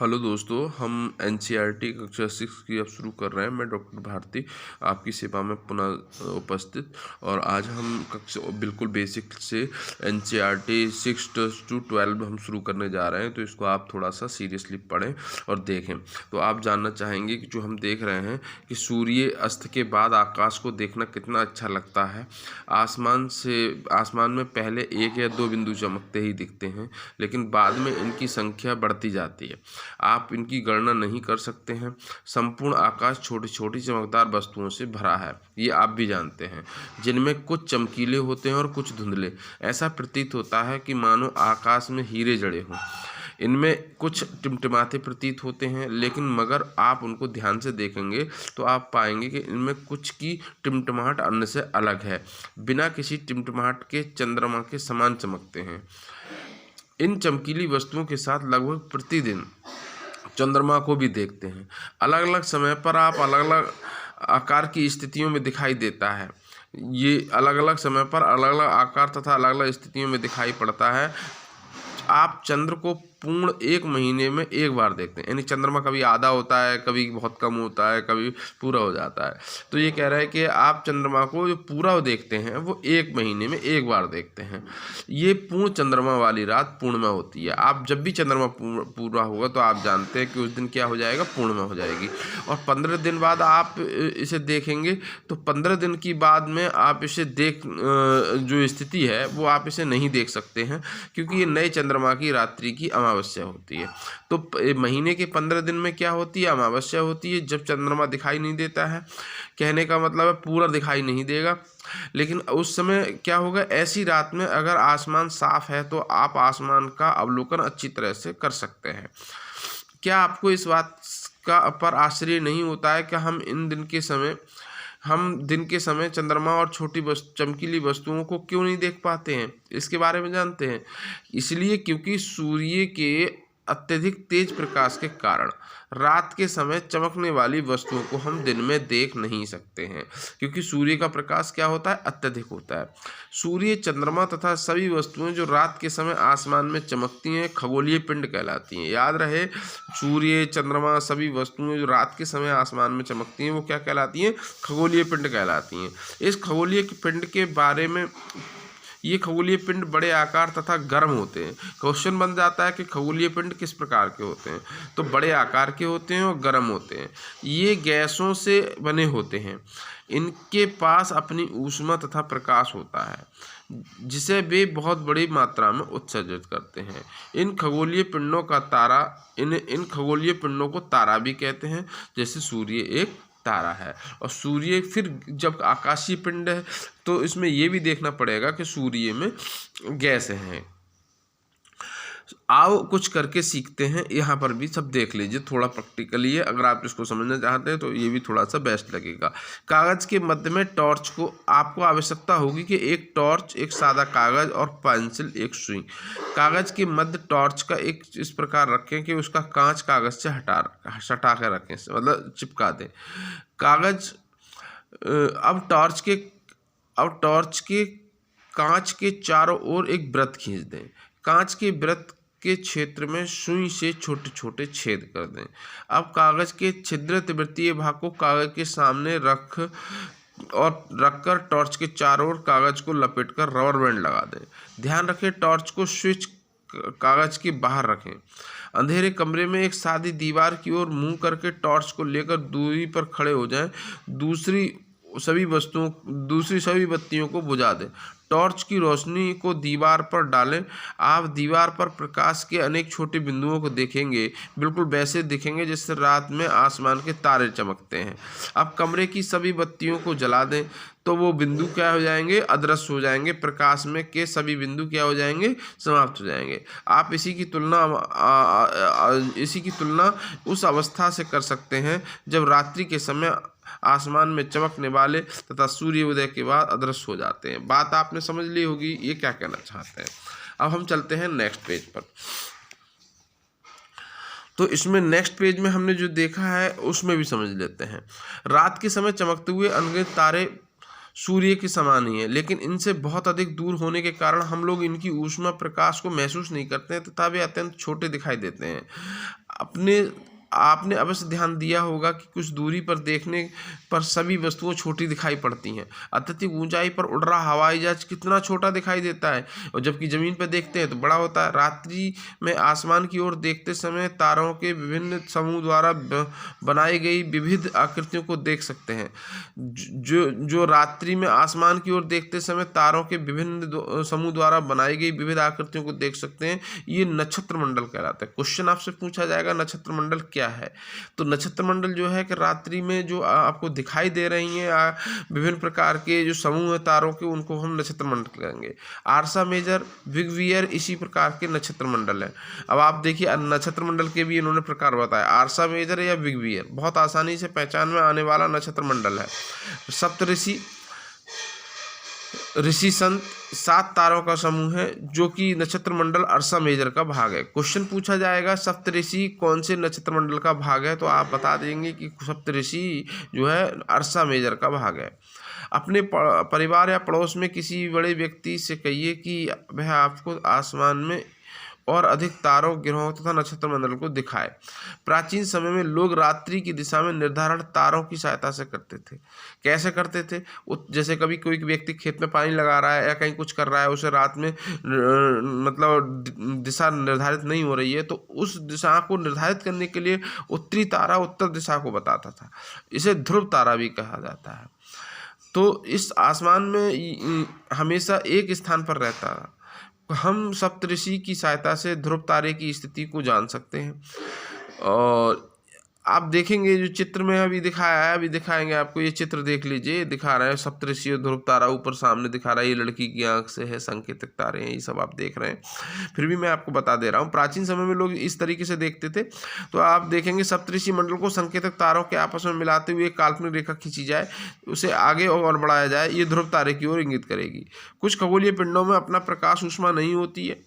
Hello दोस्तों, हम NCERT कक्षा 6 की अब शुरू कर रहे हैं। मैं डॉक्टर भारती आपकी सेवा में पुनः उपस्थित। और आज हम कक्षा बिल्कुल बेसिक से एनसीईआरटी 6 to 12 हम शुरू करने जा रहे हैं। तो इसको आप थोड़ा सा सीरियसली पढ़ें और देखें। तो आप जानना चाहेंगे कि जो हम देख रहे हैं कि सूर्य अस्त के बाद आकाश को देखना कितना अच्छा लगता है। आसमान में पहले एक या दो बिंदु चमकते ही दिखते हैं, लेकिन बाद में इनकी संख्या बढ़ती जाती है। आप इनकी गणना नहीं कर सकते हैं। संपूर्ण आकाश छोटी छोटी चमकदार वस्तुओं से भरा है, ये आप भी जानते हैं, जिनमें कुछ चमकीले होते हैं और कुछ धुंधले। ऐसा प्रतीत होता है कि मानो आकाश में हीरे जड़े हों। इनमें कुछ टिमटिमाते प्रतीत होते हैं, लेकिन मगर आप उनको ध्यान से देखेंगे तो आप पाएंगे कि इनमें कुछ की टिमटिमाहट अन्य से अलग है। बिना किसी टिमटिमाहट के चंद्रमा के समान चमकते हैं। इन चमकीली वस्तुओं के साथ लगभग प्रतिदिन चंद्रमा को भी देखते हैं। अलग अलग समय पर आप अलग अलग आकार की स्थितियों में दिखाई देता है। ये अलग अलग समय पर अलग अलग आकार तथा अलग अलग स्थितियों में दिखाई पड़ता है। आप चंद्र को पूर्ण एक महीने में एक बार देखते हैं, यानी चंद्रमा कभी आधा होता है, कभी बहुत कम होता है, कभी पूरा हो जाता है। तो ये कह रहा है कि आप चंद्रमा को जो पूरा देखते हैं वो एक महीने में एक बार देखते हैं। ये पूर्ण चंद्रमा वाली रात पूर्णिमा होती है। आप जब भी चंद्रमा पूरा होगा तो आप जानते हैं कि उस दिन क्या हो जाएगा, पूर्णिमा हो जाएगी। और 15 दिन बाद आप इसे देखेंगे तो 15 दिन की बाद में आप इसे जो स्थिति है वो आप इसे नहीं देख सकते हैं, क्योंकि ये नए चंद्रमा की रात्रि की अमावस्या होती है। तो महीने के 15 दिन में क्या होती है, अमावस्या होती है, जब चंद्रमा दिखाई नहीं देता है। कहने का मतलब है पूरा दिखाई नहीं देगा। लेकिन उस समय क्या होगा, ऐसी रात में अगर आसमान साफ है तो आप आसमान का अवलोकन अच्छी तरह से कर सकते हैं। क्या आपको इस बात का पर आश्चर्य नहीं होता है कि हम दिन के समय चंद्रमा और छोटी चमकीली वस्तुओं को क्यों नहीं देख पाते हैं? इसके बारे में जानते हैं। इसलिए क्योंकि सूर्य के अत्यधिक तेज प्रकाश के कारण रात के समय चमकने वाली वस्तुओं को हम दिन में देख नहीं सकते हैं, क्योंकि सूर्य का प्रकाश क्या होता है, अत्यधिक होता है। सूर्य, चंद्रमा तथा सभी वस्तुएं जो रात के समय आसमान में चमकती हैं खगोलीय पिंड कहलाती हैं। याद रहे, सूर्य, चंद्रमा, सभी वस्तुएं जो रात के समय आसमान में चमकती हैं वो क्या कहलाती हैं, खगोलीय पिंड कहलाती हैं। इस खगोलीय पिंड के बारे में, ये खगोलीय पिंड बड़े आकार तथा गर्म होते हैं। क्वेश्चन बन जाता है कि खगोलीय पिंड किस प्रकार के होते हैं, तो बड़े आकार के होते हैं और गर्म होते हैं। ये गैसों से बने होते हैं। इनके पास अपनी ऊष्मा तथा प्रकाश होता है, जिसे वे बहुत बड़ी मात्रा में उत्सर्जित करते हैं। इन खगोलीय पिंडों को तारा भी कहते हैं, जैसे सूर्य एक तारा है। और सूर्य फिर जब आकाशीय पिंड है तो इसमें यह भी देखना पड़ेगा कि सूर्य में गैस है। आओ कुछ करके सीखते हैं। यहाँ पर भी सब देख लीजिए, थोड़ा प्रैक्टिकली है। अगर आप इसको समझना चाहते हैं तो ये भी थोड़ा सा बेस्ट लगेगा। कागज़ के मध्य में टॉर्च को आपको आवश्यकता होगी कि एक टॉर्च, एक सादा कागज़ और पेंसिल, एक सुई। कागज़ के मध्य टॉर्च का एक इस प्रकार रखें कि उसका कांच कागज़ से हटा कर रखें, मतलब चिपका दें कागज़। अब टॉर्च के कांच के चारों ओर एक वृत्त खींच दें। कांच के वृत्त के क्षेत्र में सुई से छोटे छोटे छेद कर दें। अब कागज के छिद्रित वृत्तीय भाग को कागज के सामने रखकर टॉर्च के चारों ओर कागज को लपेटकर रबर बैंड लगा दें। ध्यान रखें, टॉर्च को स्विच कागज के बाहर रखें। अंधेरे कमरे में एक सादी दीवार की ओर मुंह करके टॉर्च को लेकर दूरी पर खड़े हो जाएं। दूसरी सभी बत्तियों को बुझा दें। टॉर्च की रोशनी को दीवार पर डालें। आप दीवार पर प्रकाश के अनेक छोटे बिंदुओं को देखेंगे, बिल्कुल वैसे दिखेंगे जैसे रात में आसमान के तारे चमकते हैं। अब कमरे की सभी बत्तियों को जला दें तो वो बिंदु क्या हो जाएंगे, अदृश्य हो जाएंगे। प्रकाश में के सभी बिंदु क्या हो जाएंगे, समाप्त हो जाएंगे। आप इसी की तुलना उस अवस्था से कर सकते हैं जब रात्रि के समय आसमान में चमकने वाले तथा सूर्य उदय के बाद अदृश्य हो जाते हैं। बात आपने समझ ली होगी ये क्या कहना चाहते हैं। अब हम चलते हैं नेक्स्ट पेज पर। तो इसमें नेक्स्ट पेज में हमने जो देखा है उसमें भी समझ लेते हैं। रात के समय चमकते हुए अनगिनत तारे सूर्य के समान ही है, लेकिन इनसे बहुत अधिक दूर होने के कारण हम लोग इनकी ऊष्मा प्रकाश को महसूस नहीं करते हैं तथा वे अत्यंत छोटे दिखाई देते हैं। अपने आपने अवश्य ध्यान दिया होगा कि कुछ दूरी पर देखने पर सभी वस्तुएं छोटी दिखाई पड़ती हैं। अत्यधिक ऊंचाई पर उड़ रहा हवाई जहाज कितना छोटा दिखाई देता है, और जबकि जमीन पर देखते हैं तो बड़ा होता है। रात्रि में आसमान की ओर देखते समय तारों के विभिन्न समूह द्वारा बनाई गई विविध आकृतियों को देख सकते हैं। जो जो रात्रि में आसमान की ओर देखते समय तारों के विभिन्न समूह द्वारा बनाई गई विविध आकृतियों को देख सकते हैं, ये नक्षत्र मंडल कहलाता है। क्वेश्चन आपसे पूछा जाएगा नक्षत्र मंडल क्या है। तो नक्षत्र मंडल जो है कि रात्रि में जो आपको दिखाई दे रही हैं विभिन्न प्रकार के जो समूह है तारों के, उनको हम नक्षत्र मंडल कहेंगे। आर्सा मेजर, बिग वियर इसी प्रकार के नक्षत्र मंडल है। अब आप देखिए नक्षत्र मंडल के भी इन्होंने प्रकार बताया, आर्सा मेजर या बिग वियर बहुत आसानी से पहचान में आने वाला नक्षत्र मंडल है। सप्तऋषि, ऋषि संत 7 तारों का समूह है जो कि नक्षत्र मंडल अर्सा मेजर का भाग है। क्वेश्चन पूछा जाएगा सप्तऋषि कौन से नक्षत्र मंडल का भाग है, तो आप बता देंगे कि सप्तऋषि जो है अर्सा मेजर का भाग है। अपने परिवार या पड़ोस में किसी बड़े व्यक्ति से कहिए कि वह आपको आसमान में और अधिक तारों, ग्रहों तथा नक्षत्र मंडल को दिखाए। प्राचीन समय में लोग रात्रि की दिशा में निर्धारण तारों की सहायता से करते थे। कैसे करते थे? जैसे कभी कोई व्यक्ति खेत में पानी लगा रहा है या कहीं कुछ कर रहा है, उसे रात में मतलब दिशा निर्धारित नहीं हो रही है, तो उस दिशा को निर्धारित करने के लिए उत्तरी तारा उत्तर दिशा को बताता था। इसे ध्रुव तारा भी कहा जाता है। तो इस आसमान में हमेशा एक स्थान पर रहता है। हम सप्तऋषि की सहायता से ध्रुव तारे की स्थिति को जान सकते हैं। और आप देखेंगे जो चित्र में अभी दिखाया है, अभी दिखाएंगे आपको, ये चित्र देख लीजिए, दिखा रहे हैं सप्तऋषि और ध्रुव तारा ऊपर सामने दिखा रहा है। ये लड़की की आंख से है, संकेतिक तारे हैं, ये सब आप देख रहे हैं। फिर भी मैं आपको बता दे रहा हूँ, प्राचीन समय में लोग इस तरीके से देखते थे। तो आप देखेंगे सप्तऋषि मंडल को संकेतिक तारों के आपस में मिलाते हुए एक काल्पनिक रेखा खींची जाए, उसे आगे और बढ़ाया जाए, ये ध्रुव तारे की ओर इंगित करेगी। कुछ खगोलीय पिंडों में अपना प्रकाश ऊष्मा नहीं होती है,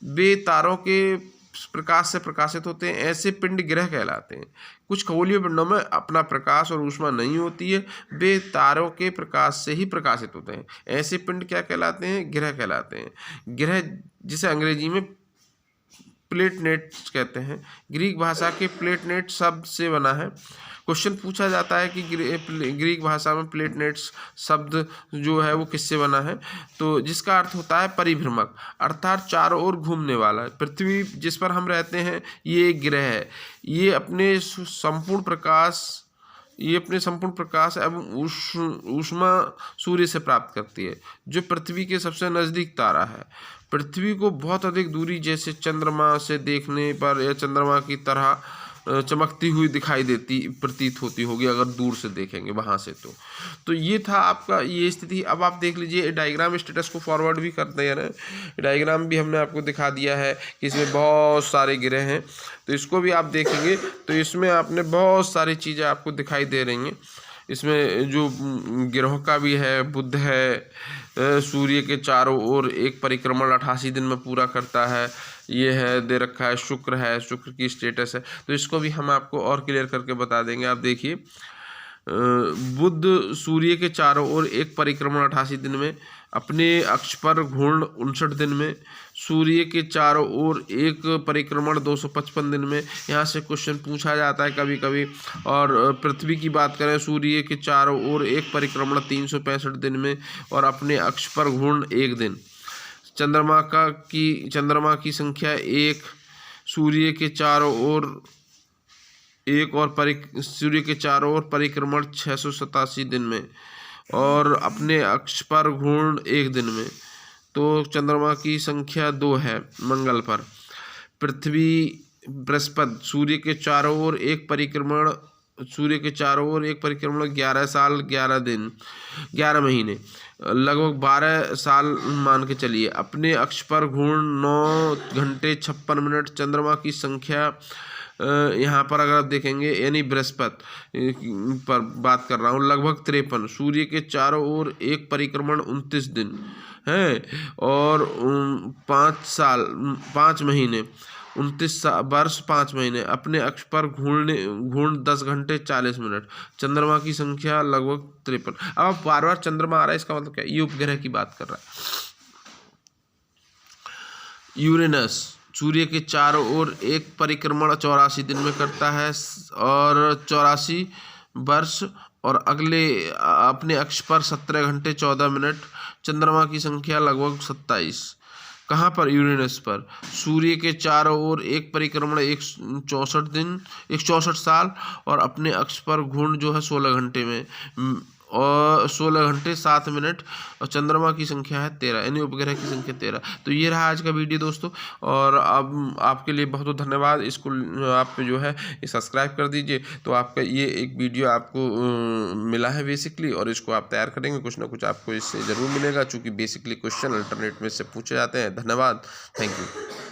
वे तारों के प्रकाश से प्रकाशित होते हैं, ऐसे पिंड ग्रह कहलाते हैं। कुछ खगोलीय पिंडों में अपना प्रकाश और ऊष्मा नहीं होती है, वे तारों के प्रकाश से ही प्रकाशित होते हैं, ऐसे पिंड क्या कहलाते हैं? ग्रह कहलाते हैं। ग्रह जिसे अंग्रेजी में प्लेटनेट्स कहते हैं, ग्रीक भाषा के प्लेटनेट शब्द से बना है। क्वेश्चन पूछा जाता है कि ग्रीक भाषा में प्लेटनेट्स शब्द जो है वो किससे बना है, तो जिसका अर्थ होता है परिभ्रमक, अर्थात चारों ओर घूमने वाला। पृथ्वी जिस पर हम रहते हैं ये एक ग्रह है, ये अपने संपूर्ण प्रकाश एवं ऊष्मा सूर्य से प्राप्त करती है, जो पृथ्वी के सबसे नज़दीक तारा है। पृथ्वी को बहुत अधिक दूरी जैसे चंद्रमा से देखने पर या चंद्रमा की तरह चमकती हुई दिखाई देती प्रतीत होती होगी अगर दूर से देखेंगे वहाँ से। तो ये था आपका ये स्थिति। अब आप देख लीजिए डायग्राम स्टेटस को फॉरवर्ड भी करते हैं, डायग्राम भी हमने आपको दिखा दिया है कि इसमें बहुत सारे ग्रह हैं, तो इसको भी आप देखेंगे तो इसमें आपने बहुत सारी चीज़ें आपको दिखाई दे रही हैं। इसमें जो ग्रहों का भी है, बुध है, सूर्य के चारों ओर एक परिक्रमण 88 दिन में पूरा करता है, ये है दे रखा है, शुक्र है, शुक्र की स्टेटस है, तो इसको भी हम आपको और क्लियर करके बता देंगे। आप देखिए बुध सूर्य के चारों ओर एक परिक्रमण 88 दिन में, अपने अक्ष पर घूर्ण 59 दिन में, सूर्य के चारों ओर एक परिक्रमण 255 दिन में। यहाँ से क्वेश्चन पूछा जाता है कभी कभी। और पृथ्वी की बात करें, सूर्य के चारों ओर एक परिक्रमण 365 दिन में और अपने अक्ष पर घूर्ण 1 दिन। चंद्रमा की संख्या 1, सूर्य के चारों ओर एक और सूर्य के चारों ओर परिक्रमण 687 दिन में और अपने अक्ष पर घूर्ण 1 दिन में। तो चंद्रमा की संख्या 2 है मंगल पर। बृहस्पति सूर्य के चारों ओर एक परिक्रमण 11 साल 11 दिन 11 महीने, लगभग 12 साल मान के चलिए। अपने अक्ष पर घूर्ण 9 घंटे 56 मिनट। चंद्रमा की संख्या यहाँ पर अगर आप देखेंगे, यानी बृहस्पति पर बात कर रहा हूँ, लगभग 53। सूर्य के चारों ओर एक परिक्रमण 29 दिन है और 5 महीने 29 वर्ष 5 महीने। अपने अक्ष पर घूर्ण 10 घंटे 40 मिनट। चंद्रमा की संख्या लगभग 53। अब बार बार चंद्रमा आ रहा है, इसका मतलब क्या? ये उपग्रह की बात कर रहा है। यूरेनस सूर्य के चारों ओर एक परिक्रमण 84 दिन में करता है और 84 वर्ष और अगले अपने अक्ष पर 17 घंटे 14 मिनट। चंद्रमा की संख्या लगभग 27। कहाँ पर? यूरेनस पर। सूर्य के चारों ओर एक परिक्रमण 164 साल और अपने अक्ष पर घूर्ण जो है 16 घंटे में और 16 घंटे 7 मिनट और चंद्रमा की संख्या है 13, यानी उपग्रह की संख्या 13। तो ये रहा आज का वीडियो दोस्तों, और अब आपके लिए बहुत बहुत धन्यवाद। इसको आप जो है ये सब्सक्राइब कर दीजिए, तो आपका ये एक वीडियो आपको मिला है बेसिकली, और इसको आप तैयार करेंगे कुछ ना कुछ आपको इससे ज़रूर मिलेगा, चूँकि बेसिकली क्वेश्चन अल्टरनेट में से पूछे जाते हैं। धन्यवाद, थैंक यू।